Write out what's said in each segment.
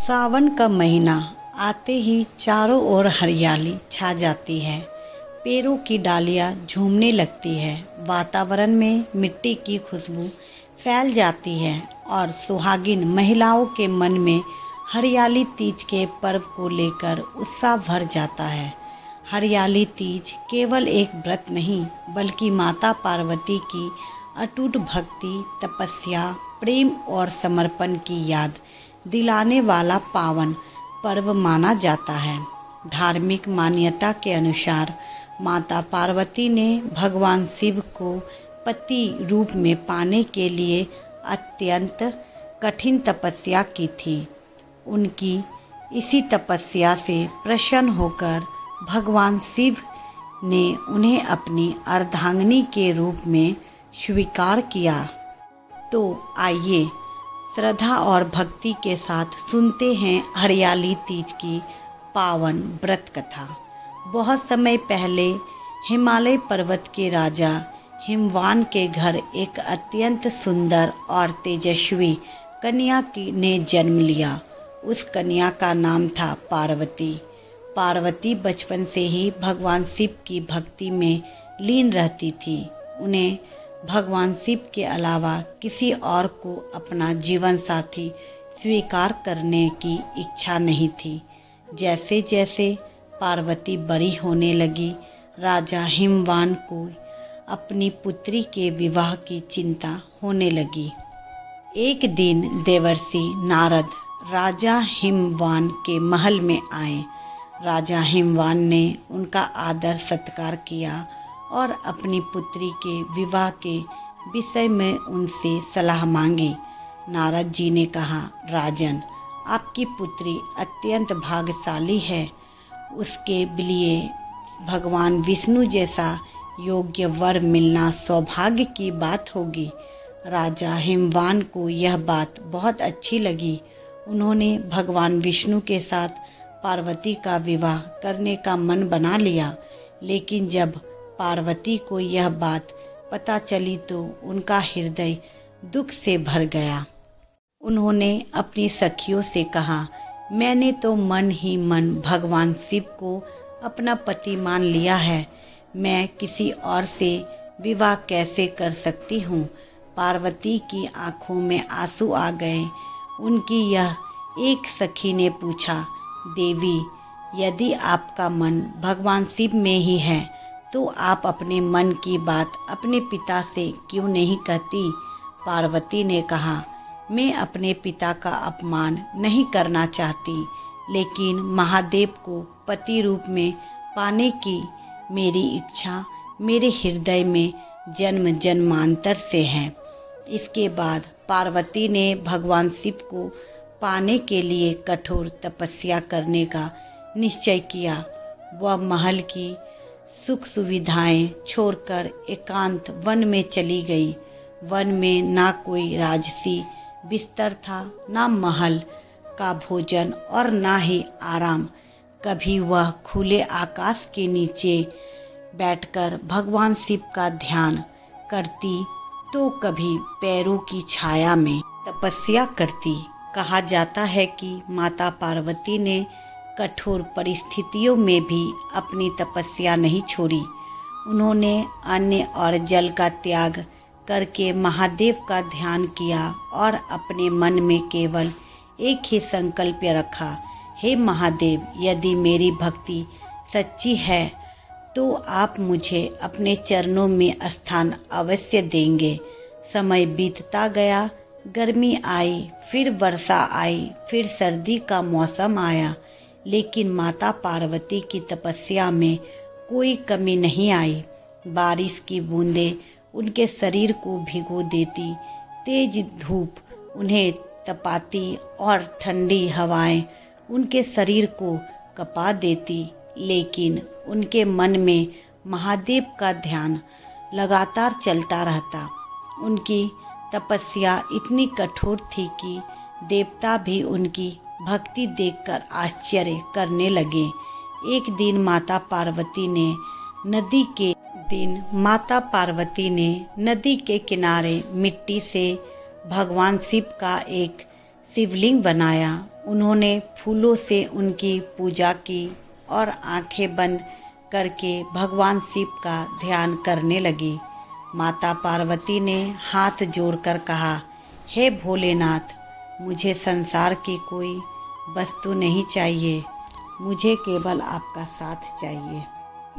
सावन का महीना आते ही चारों ओर हरियाली छा जाती है। पेड़ों की डालियां झूमने लगती है, वातावरण में मिट्टी की खुशबू फैल जाती है और सुहागिन महिलाओं के मन में हरियाली तीज के पर्व को लेकर उत्साह भर जाता है। हरियाली तीज केवल एक व्रत नहीं बल्कि माता पार्वती की अटूट भक्ति, तपस्या, प्रेम और समर्पण की याद दिलाने वाला पावन पर्व माना जाता है। धार्मिक मान्यता के अनुसार माता पार्वती ने भगवान शिव को पति रूप में पाने के लिए अत्यंत कठिन तपस्या की थी। उनकी इसी तपस्या से प्रसन्न होकर भगवान शिव ने उन्हें अपनी अर्धांगिनी के रूप में स्वीकार किया। तो आइए श्रद्धा और भक्ति के साथ सुनते हैं हरियाली तीज की पावन व्रत कथा। बहुत समय पहले हिमालय पर्वत के राजा हिमवान के घर एक अत्यंत सुंदर और तेजस्वी कन्या ने जन्म लिया। उस कन्या का नाम था पार्वती। पार्वती बचपन से ही भगवान शिव की भक्ति में लीन रहती थी। उन्हें भगवान शिव के अलावा किसी और को अपना जीवन साथी स्वीकार करने की इच्छा नहीं थी। जैसे जैसे पार्वती बड़ी होने लगी, राजा हिमवान को अपनी पुत्री के विवाह की चिंता होने लगी। एक दिन देवर्षि नारद राजा हिमवान के महल में आए। राजा हिमवान ने उनका आदर सत्कार किया और अपनी पुत्री के विवाह के विषय में उनसे सलाह मांगी। नारद जी ने कहा, राजन, आपकी पुत्री अत्यंत भाग्यशाली है। उसके लिए भगवान विष्णु जैसा योग्य वर मिलना सौभाग्य की बात होगी। राजा हिमवान को यह बात बहुत अच्छी लगी। उन्होंने भगवान विष्णु के साथ पार्वती का विवाह करने का मन बना लिया। लेकिन जब पार्वती को यह बात पता चली तो उनका हृदय दुख से भर गया। उन्होंने अपनी सखियों से कहा, मैंने तो मन ही मन भगवान शिव को अपना पति मान लिया है। मैं किसी और से विवाह कैसे कर सकती हूँ। पार्वती की आंखों में आंसू आ गए। उनकी यह एक सखी ने पूछा, देवी, यदि आपका मन भगवान शिव में ही है तो आप अपने मन की बात अपने पिता से क्यों नहीं कहती। पार्वती ने कहा, मैं अपने पिता का अपमान नहीं करना चाहती, लेकिन महादेव को पति रूप में पाने की मेरी इच्छा मेरे हृदय में जन्म जन्मांतर से है। इसके बाद पार्वती ने भगवान शिव को पाने के लिए कठोर तपस्या करने का निश्चय किया। वह महल की सुख सुविधाएं छोड़कर एकांत वन में चली गई। वन में ना कोई राजसी बिस्तर था, ना महल का भोजन और ना ही आराम। कभी वह खुले आकाश के नीचे बैठकर भगवान शिव का ध्यान करती तो कभी पैरों की छाया में तपस्या करती। कहा जाता है कि माता पार्वती ने कठोर परिस्थितियों में भी अपनी तपस्या नहीं छोड़ी। उन्होंने अन्न और जल का त्याग करके महादेव का ध्यान किया और अपने मन में केवल एक ही संकल्प रखा, हे महादेव, यदि मेरी भक्ति सच्ची है तो आप मुझे अपने चरणों में स्थान अवश्य देंगे। समय बीतता गया। गर्मी आई, फिर वर्षा आई, फिर सर्दी का मौसम आया, लेकिन माता पार्वती की तपस्या में कोई कमी नहीं आई। बारिश की बूंदें उनके शरीर को भिगो देती, तेज धूप उन्हें तपाती और ठंडी हवाएं उनके शरीर को कपा देती, लेकिन उनके मन में महादेव का ध्यान लगातार चलता रहता। उनकी तपस्या इतनी कठोर थी कि देवता भी उनकी भक्ति देखकर आश्चर्य करने लगे। एक दिन माता पार्वती ने नदी के किनारे मिट्टी से भगवान शिव का एक शिवलिंग बनाया। उन्होंने फूलों से उनकी पूजा की और आंखें बंद करके भगवान शिव का ध्यान करने लगी। माता पार्वती ने हाथ जोड़कर कहा, हे भोलेनाथ, मुझे संसार की कोई वस्तु नहीं चाहिए, मुझे केवल आपका साथ चाहिए।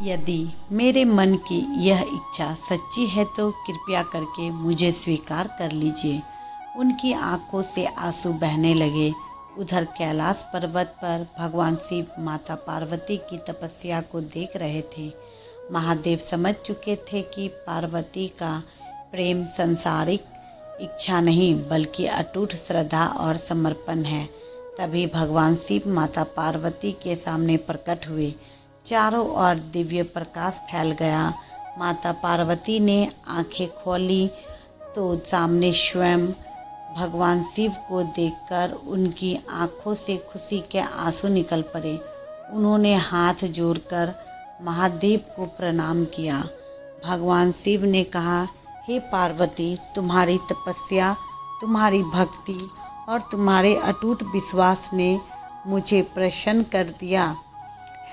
यदि मेरे मन की यह इच्छा सच्ची है तो कृपया करके मुझे स्वीकार कर लीजिए। उनकी आंखों से आंसू बहने लगे। उधर कैलाश पर्वत पर भगवान शिव माता पार्वती की तपस्या को देख रहे थे। महादेव समझ चुके थे कि पार्वती का प्रेम सांसारिक इच्छा नहीं बल्कि अटूट श्रद्धा और समर्पण है। तभी भगवान शिव माता पार्वती के सामने प्रकट हुए। चारों ओर दिव्य प्रकाश फैल गया। माता पार्वती ने आंखें खोली तो सामने स्वयं भगवान शिव को देखकर उनकी आंखों से खुशी के आंसू निकल पड़े। उन्होंने हाथ जोड़कर महादेव को प्रणाम किया। भगवान शिव ने कहा, हे पार्वती, तुम्हारी तपस्या, तुम्हारी भक्ति और तुम्हारे अटूट विश्वास ने मुझे प्रसन्न कर दिया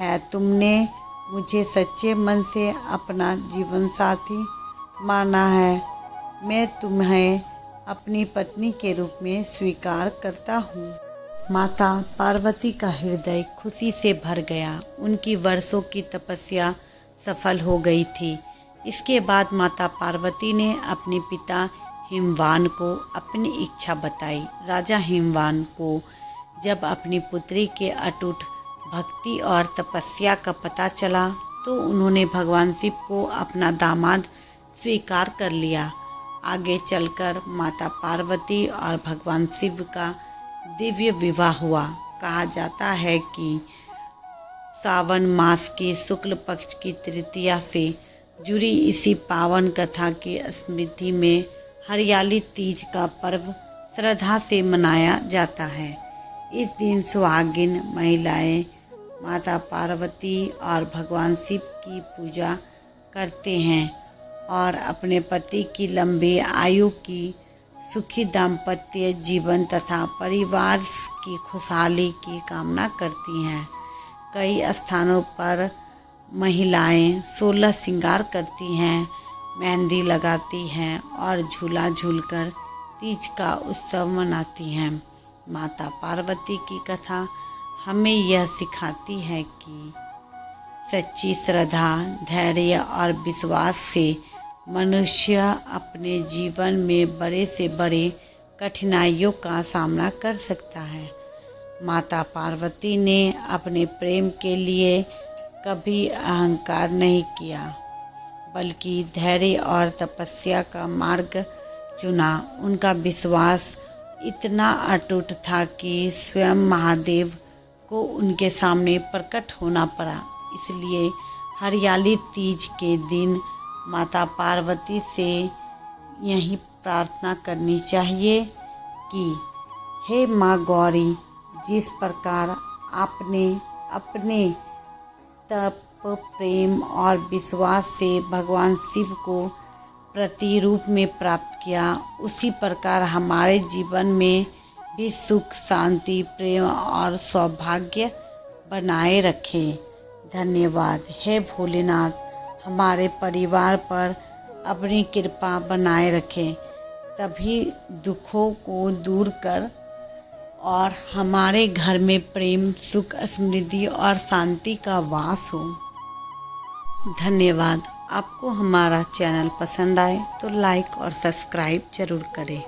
है। तुमने मुझे सच्चे मन से अपना जीवन साथी माना है। मैं तुम्हें अपनी पत्नी के रूप में स्वीकार करता हूँ। माता पार्वती का हृदय खुशी से भर गया। उनकी वर्षों की तपस्या सफल हो गई थी। इसके बाद माता पार्वती ने अपने पिता हिमवान को अपनी इच्छा बताई। राजा हिमवान को जब अपनी पुत्री के अटूट भक्ति और तपस्या का पता चला तो उन्होंने भगवान शिव को अपना दामाद स्वीकार कर लिया। आगे चलकर माता पार्वती और भगवान शिव का दिव्य विवाह हुआ। कहा जाता है कि सावन मास के शुक्ल पक्ष की तृतीया से जुड़ी इसी पावन कथा की स्मृति में हरियाली तीज का पर्व श्रद्धा से मनाया जाता है। इस दिन सुहागिन महिलाएं माता पार्वती और भगवान शिव की पूजा करते हैं और अपने पति की लंबी आयु की सुखी दाम्पत्य जीवन तथा परिवार की खुशहाली की कामना करती हैं। कई स्थानों पर महिलाएं 16 श्रृंगार करती हैं, मेहंदी लगाती हैं और झूला झूलकर तीज का उत्सव मनाती हैं। माता पार्वती की कथा हमें यह सिखाती है कि सच्ची श्रद्धा, धैर्य और विश्वास से मनुष्य अपने जीवन में बड़े से बड़े कठिनाइयों का सामना कर सकता है। माता पार्वती ने अपने प्रेम के लिए कभी अहंकार नहीं किया बल्कि धैर्य और तपस्या का मार्ग चुना। उनका विश्वास इतना अटूट था कि स्वयं महादेव को उनके सामने प्रकट होना पड़ा। इसलिए हरियाली तीज के दिन माता पार्वती से यही प्रार्थना करनी चाहिए कि हे माँ गौरी, जिस प्रकार आपने अपने तप, प्रेम और विश्वास से भगवान शिव को प्रतिरूप में प्राप्त किया, उसी प्रकार हमारे जीवन में भी सुख, शांति, प्रेम और सौभाग्य बनाए रखें। धन्यवाद। हे भोलेनाथ, हमारे परिवार पर अपनी कृपा बनाए रखें, तभी दुखों को दूर कर और हमारे घर में प्रेम, सुख, समृद्धि और शांति का वास हो। धन्यवाद। आपको हमारा चैनल पसंद आए तो लाइक और सब्सक्राइब जरूर करें।